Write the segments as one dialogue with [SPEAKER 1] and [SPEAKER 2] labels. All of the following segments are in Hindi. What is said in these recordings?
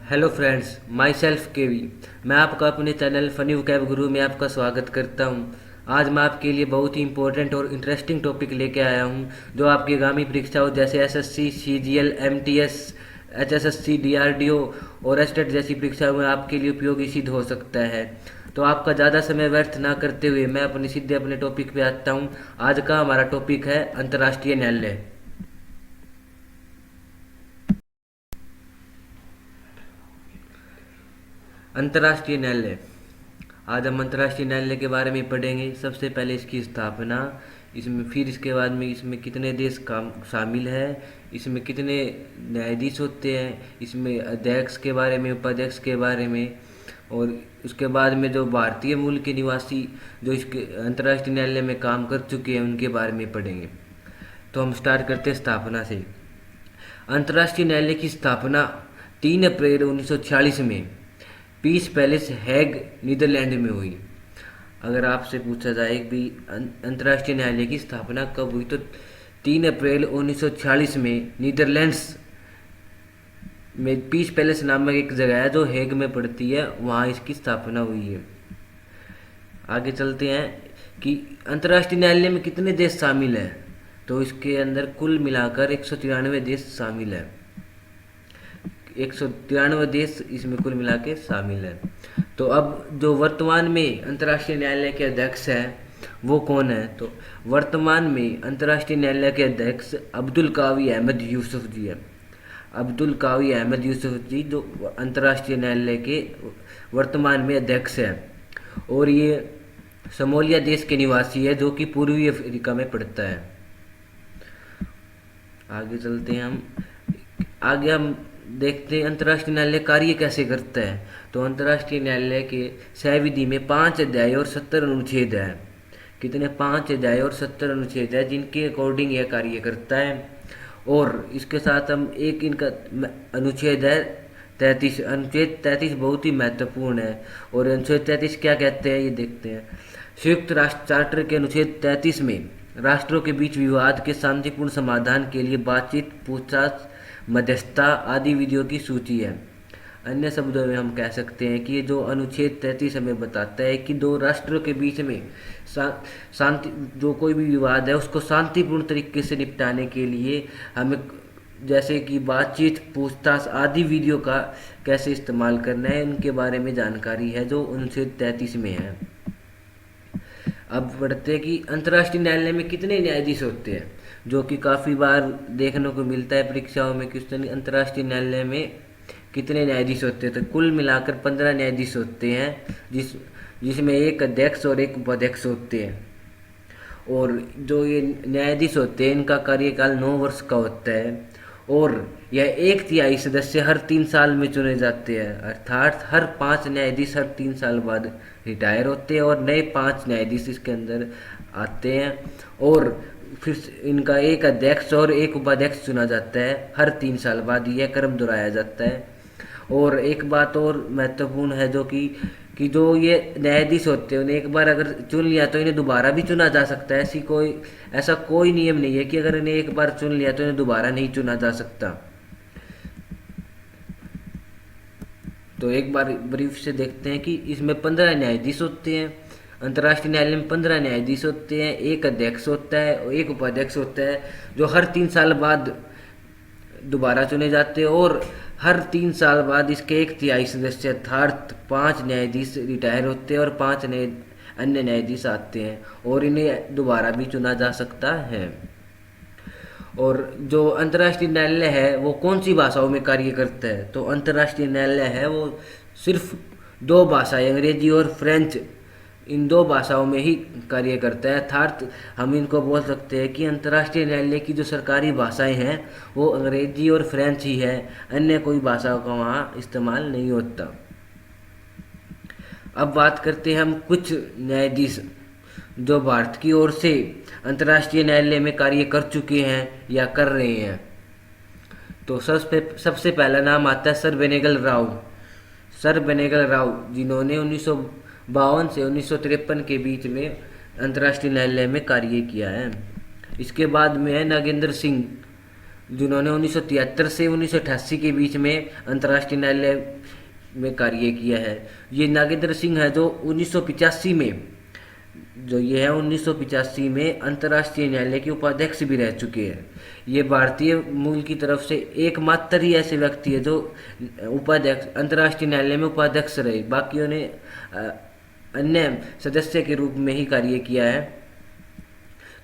[SPEAKER 1] हेलो फ्रेंड्स, माई सेल्फ केवी। मैं आपका अपने चैनल फनी वोकैब गुरु में आपका स्वागत करता हूं। आज मैं आपके लिए बहुत ही इंपॉर्टेंट और इंटरेस्टिंग टॉपिक लेके आया हूं, जो आपकी आगामी परीक्षाओं जैसे SSC, CGL, MTS, HSSC, DRDO और एस्टेट जैसी परीक्षाओं में आपके लिए उपयोगी सिद्ध हो सकता है। तो आपका ज़्यादा समय व्यर्थ ना करते हुए मैं सीधे अपने टॉपिक पे आता हूँ। आज का हमारा टॉपिक है अंतर्राष्ट्रीय न्यायालय। अंतर्राष्ट्रीय न्यायालय। आज हम अंतर्राष्ट्रीय न्यायालय के बारे में पढ़ेंगे। सबसे पहले इसकी स्थापना, इसमें फिर इसके बाद में इसमें कितने देश काम शामिल है, इसमें कितने न्यायाधीश होते हैं, इसमें अध्यक्ष के बारे में, उपाध्यक्ष के बारे में, और उसके बाद में जो भारतीय मूल के निवासी जो इसके अंतर्राष्ट्रीय न्यायालय में काम कर चुके हैं उनके बारे में पढ़ेंगे। तो हम स्टार्ट करते हैं स्थापना से। अंतर्राष्ट्रीय न्यायालय की स्थापना 3 अप्रैल 1946 में पीस पैलेस हैग, नीदरलैंड में हुई। अगर आपसे पूछा जाए कि अंतर्राष्ट्रीय न्यायालय की स्थापना कब हुई, तो 3 अप्रैल 1946 में नीदरलैंड्स में पीस पैलेस नामक एक जगह है जो हैग में पड़ती है, वहाँ इसकी स्थापना हुई है। आगे चलते हैं कि अंतर्राष्ट्रीय न्यायालय में कितने देश शामिल हैं। तो इसके अंदर कुल मिलाकर 193 देश शामिल है। 193 देश इसमें कुल मिला के शामिल है। तो अब जो वर्तमान में अंतर्राष्ट्रीय न्यायालय के अध्यक्ष हैं वो कौन है? तो वर्तमान में अंतर्राष्ट्रीय न्यायालय के अध्यक्ष अब्दुल कावी अहमद यूसुफ जी है। अब्दुल कावी अहमद यूसुफ जी जो अंतर्राष्ट्रीय न्यायालय के वर्तमान में अध्यक्ष हैं, और ये सोमालिया देश के निवासी है जो कि पूर्वी अफ्रीका में पड़ता है। आगे चलते हैं हम देखते हैं अंतर्राष्ट्रीय न्यायालय कार्य कैसे करता है। तो अंतर्राष्ट्रीय न्यायालय के संविधि में 5 अध्याय और 70 अनुच्छेद है। कितने? 5 अध्याय और 70 अनुच्छेद है जिनके अकॉर्डिंग यह कार्य करता है। और इसके साथ हम एक इनका अनुच्छेद है 33। अनुच्छेद 33 बहुत ही महत्वपूर्ण है। और अनुच्छेद 33 क्या कहते हैं ये देखते हैं। संयुक्त राष्ट्र चार्टर के अनुच्छेद 33 में राष्ट्रों के बीच विवाद के शांतिपूर्ण समाधान के लिए बातचीत, पूछताछ, मध्यस्थता आदि विधियों की सूची है। अन्य शब्दों में हम कह सकते हैं कि ये जो अनुच्छेद 33 हमें बताता है कि दो राष्ट्रों के बीच में शांति, जो कोई भी विवाद है उसको शांतिपूर्ण तरीके से निपटाने के लिए हमें जैसे कि बातचीत, पूछताछ आदि विधियों का कैसे इस्तेमाल करना है उनके बारे में जानकारी है जो अनुच्छेद 33 में है। अब बढ़ते हैं कि अंतर्राष्ट्रीय न्यायालय में कितने न्यायाधीश होते हैं, जो कि काफ़ी बार देखने को मिलता है परीक्षाओं में क्वेश्चन। अंतर्राष्ट्रीय न्यायालय में कितने न्यायाधीश होते हैं? तो कुल मिलाकर 15 न्यायाधीश होते हैं, जिसमें एक अध्यक्ष और एक उपाध्यक्ष होते हैं। और जो ये न्यायाधीश होते हैं इनका कार्यकाल 9 वर्ष का होता है, और यह 1/3 सदस्य हर 3 साल में चुने जाते हैं। अर्थात हर 5 न्यायाधीश हर 3 साल बाद रिटायर होते हैं और नए 5 न्यायाधीश इसके अंदर आते हैं। और फिर इनका एक अध्यक्ष और एक उपाध्यक्ष चुना जाता है। हर 3 साल बाद यह क्रम दोहराया जाता है। और एक बात और महत्वपूर्ण है जो कि जो ये न्यायाधीश होते हैं उन्हें एक बार अगर चुन लिया तो इन्हें दोबारा भी चुना जा सकता है। ऐसा कोई नियम नहीं है कि अगर इन्हें एक बार चुन लिया तो इन्हें दोबारा नहीं चुना जा सकता। तो एक बार ब्रीफ से देखते हैं कि इसमें 15 न्यायाधीश होते हैं। अंतर्राष्ट्रीय न्यायालय में 15 न्यायाधीश होते हैं, एक अध्यक्ष होता है और एक उपाध्यक्ष होता है जो हर 3 साल बाद दोबारा चुने जाते हैं। और हर 3 साल बाद इसके 1/3 सदस्य अर्थात 5 न्यायाधीश रिटायर होते हैं और 5 अन्य न्यायाधीश आते हैं, और इन्हें दोबारा भी चुना जा सकता है। और जो अंतर्राष्ट्रीय न्यायालय है वो कौन सी भाषाओं में कार्य करता है? तो अंतर्राष्ट्रीय न्यायालय है वो सिर्फ 2 भाषाएं, अंग्रेजी और फ्रेंच, इन 2 भाषाओं में ही कार्य करता है। अर्थात हम इनको बोल सकते हैं कि अंतर्राष्ट्रीय न्यायालय की जो सरकारी भाषाएं हैं वो अंग्रेजी और फ्रेंच ही है, अन्य कोई भाषाओं का वहाँ इस्तेमाल नहीं होता। अब बात करते हैं हम कुछ न्यायाधीश जो भारत की ओर से अंतर्राष्ट्रीय न्यायालय में कार्य कर चुके हैं या कर रहे हैं। तो सबसे पहला नाम आता है सर बेनेगल राव। सर बेनेगल राव जिन्होंने 1952 से 1953 के बीच में अंतर्राष्ट्रीय न्यायालय में कार्य किया है। इसके बाद में है नागेंद्र सिंह जिन्होंने 1973 से 1988 के बीच में अंतर्राष्ट्रीय न्यायालय में कार्य किया है। ये नागेंद्र सिंह है जो 1985 में, जो ये है 1985 में अंतर्राष्ट्रीय न्यायालय के उपाध्यक्ष भी रह चुके हैं। ये भारतीय मूल की तरफ से एकमात्र ही ऐसे व्यक्ति है जो उपाध्यक्ष अंतर्राष्ट्रीय न्यायालय में उपाध्यक्ष रहे, बाकियों ने अन्य सदस्य के रूप में ही कार्य किया है।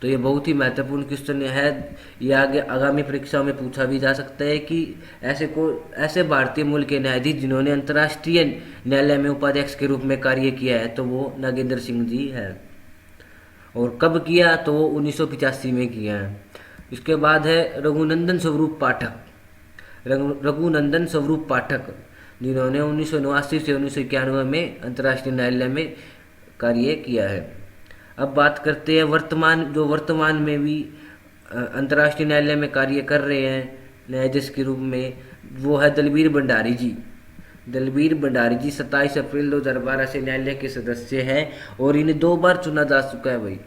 [SPEAKER 1] तो ये बहुत ही महत्वपूर्ण क्वेश्चन है। ये आगे आगामी परीक्षाओं में पूछा भी जा सकता है कि ऐसे भारतीय मूल के न्यायाधीश जिन्होंने अंतर्राष्ट्रीय न्यायालय में उपाध्यक्ष के रूप में कार्य किया है, तो वो नागेंद्र सिंह जी है। और कब किया, तो वो 1985 में किया है। इसके बाद है रघुनंदन स्वरूप पाठक। रघुनंदन स्वरूप पाठक जिन्होंने 1989 से 1991 में अंतर्राष्ट्रीय न्यायालय में कार्य किया है। अब बात करते हैं वर्तमान में भी अंतर्राष्ट्रीय न्यायालय में कार्य कर रहे हैं न्यायाधीश के रूप में, वो है दलबीर भंडारी जी। दलबीर भंडारी जी 27 अप्रैल 2012 से न्यायालय के सदस्य हैं और इन्हें 2 बार चुना जा चुका है भाई।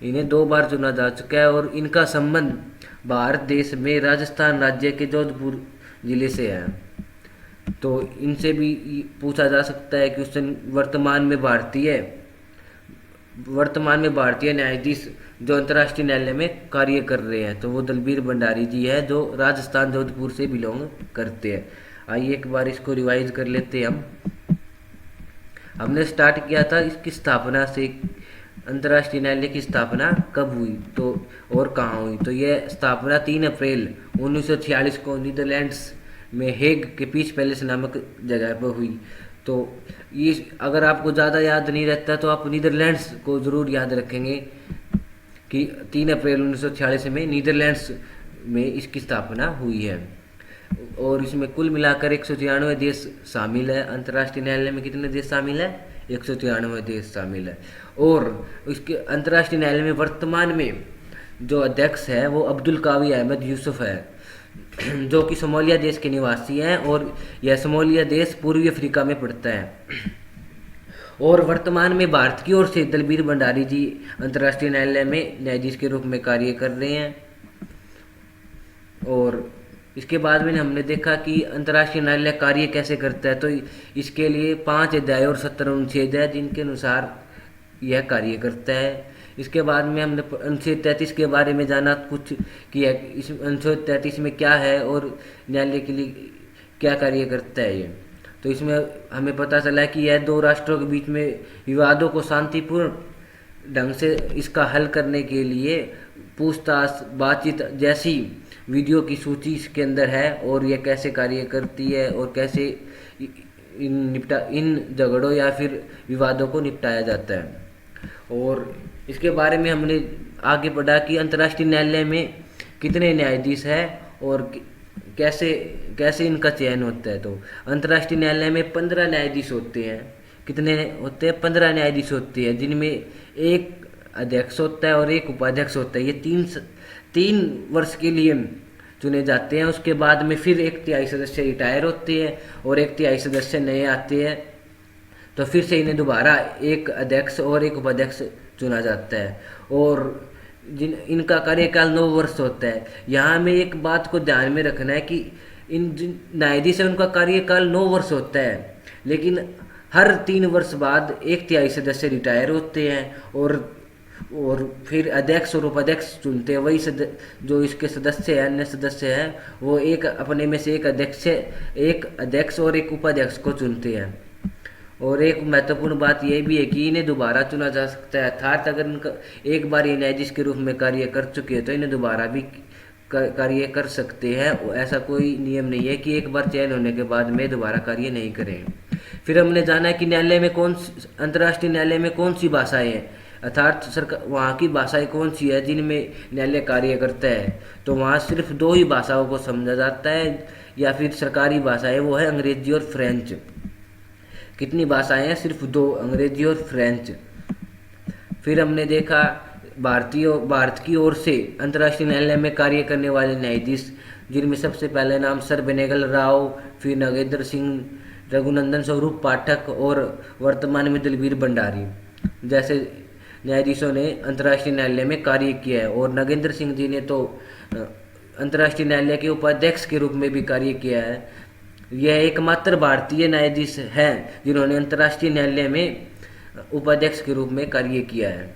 [SPEAKER 1] इन्हें 2 बार चुना जा चुका है और इनका संबंध भारत देश में राजस्थान राज्य के जोधपुर जिले से है। तो इनसे भी पूछा जा सकता है क्वेश्चन, वर्तमान में भारतीय न्यायाधीश जो अंतर्राष्ट्रीय न्यायालय में कार्य कर रहे हैं, तो वो दलबीर भंडारी जी है जो राजस्थान जोधपुर से बिलोंग करते हैं। आइए एक बार इसको रिवाइज कर लेते हैं। हमने स्टार्ट किया था इसकी स्थापना से, अंतर्राष्ट्रीय न्यायालय की स्थापना कब हुई तो और कहाँ हुई। तो यह स्थापना 3 अप्रैल 1946 को नीदरलैंड्स में हेग के पीस पैलेस नामक जगह पर हुई। तो ये अगर आपको ज़्यादा याद नहीं रहता तो आप नीदरलैंड्स को ज़रूर याद रखेंगे कि 3 अप्रैल 1946 में नीदरलैंड्स में इसकी स्थापना हुई है। और इसमें कुल मिलाकर 193 देश शामिल है। अंतर्राष्ट्रीय न्यायालय में कितने देश शामिल है? 193 देश शामिल है। और इसके अंतर्राष्ट्रीय न्यायालय में वर्तमान में जो अध्यक्ष है वो अब्दुल कावी अहमद यूसुफ है, जो कि सोमालिया देश के निवासी हैं और यह सोमालिया देश पूर्वी अफ्रीका में पड़ता है। और वर्तमान में भारत की ओर से दलबीर भंडारी जी अंतर्राष्ट्रीय न्यायालय में न्यायाधीश के रूप में कार्य कर रहे हैं। और इसके बाद में हमने देखा कि अंतर्राष्ट्रीय न्यायालय कार्य कैसे करता है। तो इसके लिए 5 अध्याय और 70 अनुच्छेद है जिनके अनुसार यह कार्य करता है। इसके बाद में हमने अनुच्छेद 33 के बारे में जाना कुछ कि इस अनुच्छेद 33 में क्या है और न्यायालय के लिए क्या कार्य करता है ये। तो इसमें हमें पता चला कि यह 2 राष्ट्रों के बीच में विवादों को शांतिपूर्ण ढंग से इसका हल करने के लिए पूछताछ, बातचीत जैसी वीडियो की सूची इसके अंदर है और यह कैसे कार्य करती है और कैसे इन झगड़ों या फिर विवादों को निपटाया जाता है। और इसके बारे में हमने आगे पढ़ा कि अंतर्राष्ट्रीय न्यायालय में कितने न्यायाधीश हैं और कैसे इनका चयन होता है। तो अंतर्राष्ट्रीय न्यायालय में 15 न्यायाधीश होते हैं। कितने होते हैं? 15 न्यायाधीश होते हैं, जिनमें एक अध्यक्ष होता है और एक उपाध्यक्ष होता है। ये 3 वर्ष के लिए चुने जाते हैं। उसके बाद में फिर 1/3 सदस्य रिटायर होते हैं और 1/3 सदस्य नए आते हैं। तो फिर से इन्हें दोबारा एक अध्यक्ष और एक उपाध्यक्ष चुना जाता है और इनका कार्यकाल 9 वर्ष होता है। यहाँ में एक बात को ध्यान में रखना है कि इन जिन न्यायाधीश है उनका कार्यकाल 9 वर्ष होता है, लेकिन हर 3 वर्ष बाद 1/3 सदस्य रिटायर होते हैं और फिर अध्यक्ष और उपाध्यक्ष चुनते हैं। वही जो इसके सदस्य हैं, अन्य सदस्य हैं, वो एक अपने में से एक अध्यक्ष और एक उपाध्यक्ष को चुनते हैं। और एक महत्वपूर्ण बात यह भी है कि इन्हें दोबारा चुना जा सकता है, अर्थात अगर इनका एक बार ये न्यायाधीश के रूप में कार्य कर चुके हैं तो इन्हें दोबारा भी कार्य कर सकते हैं। ऐसा कोई नियम नहीं है कि एक बार चयन होने के बाद में दोबारा कार्य नहीं करें। फिर हमने जाना कि न्यायालय में अंतर्राष्ट्रीय न्यायालय में कौन सी भाषाएं हैं, अर्थात सरकार वहाँ की भाषाएं कौन सी है जिनमें न्यायालय कार्य करता है। तो वहाँ सिर्फ 2 ही भाषाओं को समझा जाता है या फिर सरकारी भाषाएं, वो है अंग्रेजी और फ्रेंच। कितनी भाषाएं हैं? सिर्फ 2, अंग्रेजी और फ्रेंच। फिर हमने देखा भारत की ओर से अंतर्राष्ट्रीय न्यायालय में कार्य करने वाले न्यायाधीश, जिनमें सबसे पहले नाम सर बेनेगल राव, फिर नागेंद्र सिंह, रघुनंदन स्वरूप पाठक और वर्तमान में दलबीर भंडारी जैसे न्यायाधीशों ने अंतर्राष्ट्रीय न्यायालय में कार्य किया है। और नागेंद्र सिंह जी ने तो अंतर्राष्ट्रीय न्यायालय के उपाध्यक्ष के रूप में भी कार्य किया है। यह एकमात्र भारतीय न्यायाधीश हैं जिन्होंने अंतर्राष्ट्रीय न्यायालय में उपाध्यक्ष के रूप में कार्य किया है।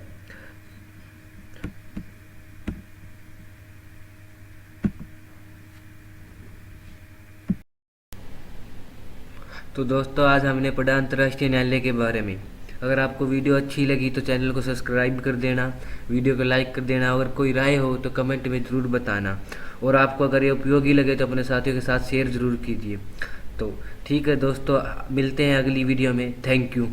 [SPEAKER 1] तो दोस्तों, आज हमने पढ़ा अंतर्राष्ट्रीय न्यायालय के बारे में। अगर आपको वीडियो अच्छी लगी तो चैनल को सब्सक्राइब कर देना, वीडियो को लाइक कर देना। अगर कोई राय हो तो कमेंट में ज़रूर बताना, और आपको अगर ये उपयोगी लगे तो अपने साथियों के साथ शेयर ज़रूर कीजिए। तो ठीक है दोस्तों, मिलते हैं अगली वीडियो में। Thank you.